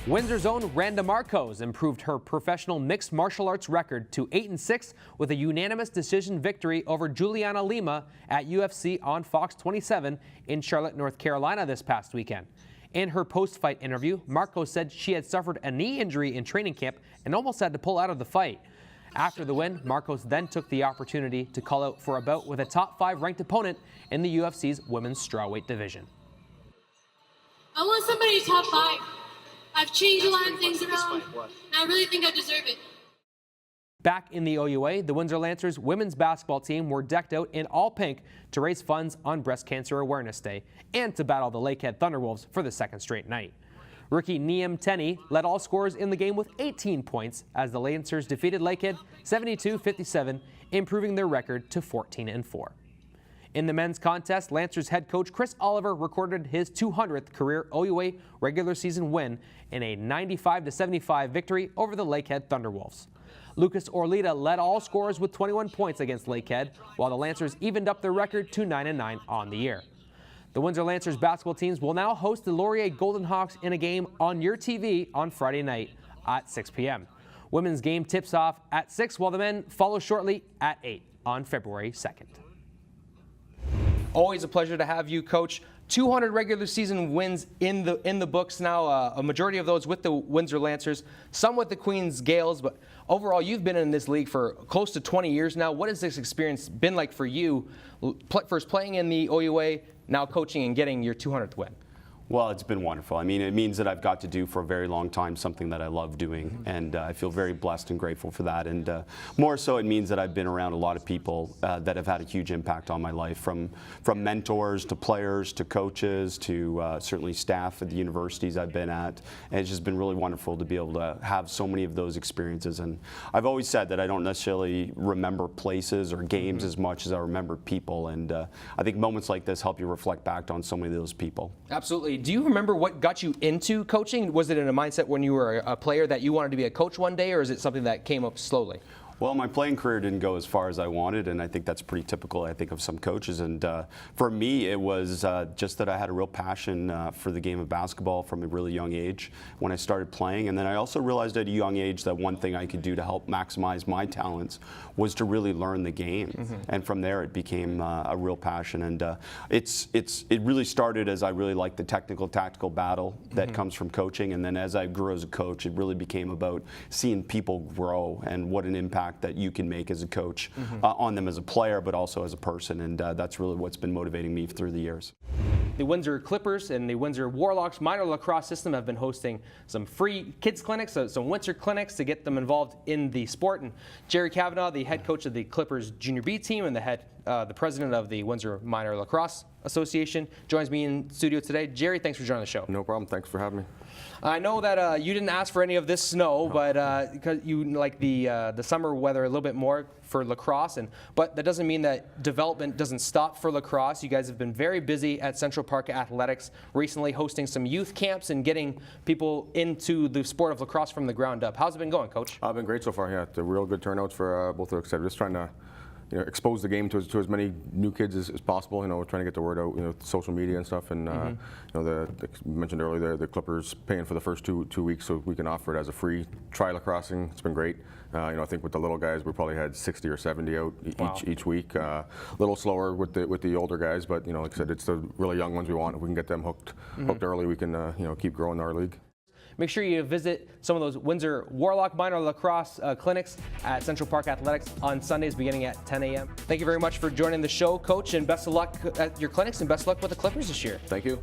Windsor's own Randa Marcos improved her professional mixed martial arts record to 8-6 with a unanimous decision victory over Juliana Lima at UFC on Fox 27 in Charlotte, North Carolina this past weekend. In her post-fight interview, Marcos said she had suffered a knee injury in training camp and almost had to pull out of the fight. After the win, Marcos then took the opportunity to call out for a bout with a top 5 ranked opponent in the UFC's women's strawweight division. I want somebody top 5. I've changed a lot of things around, and I really think I deserve it. Back in the OUA, the Windsor Lancers women's basketball team were decked out in all pink to raise funds on Breast Cancer Awareness Day and to battle the Lakehead Thunderwolves for the second straight night. Rookie Neem Tenney led all scorers in the game with 18 points as the Lancers defeated Lakehead 72-57, improving their record to 14-4. In the men's contest, Lancers head coach Chris Oliver recorded his 200th career OUA regular season win in a 95-75 victory over the Lakehead Thunderwolves. Lucas Orlita led all scorers with 21 points against Lakehead, while the Lancers evened up their record to 9-9 on the year. The Windsor Lancers basketball teams will now host the Laurier Golden Hawks in a game on your TV on Friday night at 6 p.m. Women's game tips off at 6, while the men follow shortly at 8 on February 2nd. Always a pleasure to have you, Coach. 200 regular season wins in the books now, a majority of those with the Windsor Lancers, some with the Queens Gales, but overall you've been in this league for close to 20 years now. What has this experience been like for you, first playing in the OUA, now coaching and getting your 200th win? Well, it's been wonderful. I mean, it means that I've got to do for a very long time something that I love doing, and I feel very blessed and grateful for that. And more so, it means that I've been around a lot of people that have had a huge impact on my life, from mentors to players to coaches to certainly staff at the universities I've been at. And it's just been really wonderful to be able to have so many of those experiences. And I've always said that I don't necessarily remember places or games as much as I remember people. And I think moments like this help you reflect back on so many of those people. Absolutely. Do you remember what got you into coaching? Was it in a mindset when you were a player that you wanted to be a coach one day, or is it something that came up slowly? Well, my playing career didn't go as far as I wanted, and I think that's pretty typical, I think, of some coaches. And for me, it was just that I had a real passion for the game of basketball from a really young age when I started playing. And then I also realized at a young age that one thing I could do to help maximize my talents was to really learn the game. And from there, it became a real passion. And it really started as I really liked the technical, tactical battle that comes from coaching. And then as I grew as a coach, it really became about seeing people grow and what an impact that you can make as a coach on them as a player, but also as a person. And that's really what's been motivating me through the years. The Windsor Clippers and the Windsor Warlocks minor lacrosse system have been hosting some free kids clinics, some Windsor clinics to get them involved in the sport. And Jerry Kavanaugh, the head coach of the Clippers Junior B team and the president of the Windsor Minor Lacrosse Association, joins me in studio today. Jerry, thanks for joining the show. No problem. Thanks for having me. I know that you didn't ask for any of this snow, but because you like the summer weather a little bit more for lacrosse, but that doesn't mean that development doesn't stop for lacrosse. You guys have been very busy at Central Park Athletics recently, hosting some youth camps and getting people into the sport of lacrosse from the ground up. How's it been going, Coach? I've been great so far. Yeah, it's a real good turnouts for both of us. Just trying to expose the game to as many new kids as possible. We're trying to get the word out, social media and stuff. And you mentioned earlier the Clippers paying for the first two weeks, so we can offer it as a free try lacrossing. It's been great. I think with the little guys, we probably had 60 or 70 out each week. A little slower with the older guys, but like I said, it's the really young ones we want. If we can get them hooked early, we can keep growing our league. Make sure you visit some of those Windsor Warlock minor lacrosse clinics at Central Park Athletics on Sundays beginning at 10 a.m. Thank you very much for joining the show, Coach, and best of luck at your clinics and best of luck with the Clippers this year. Thank you.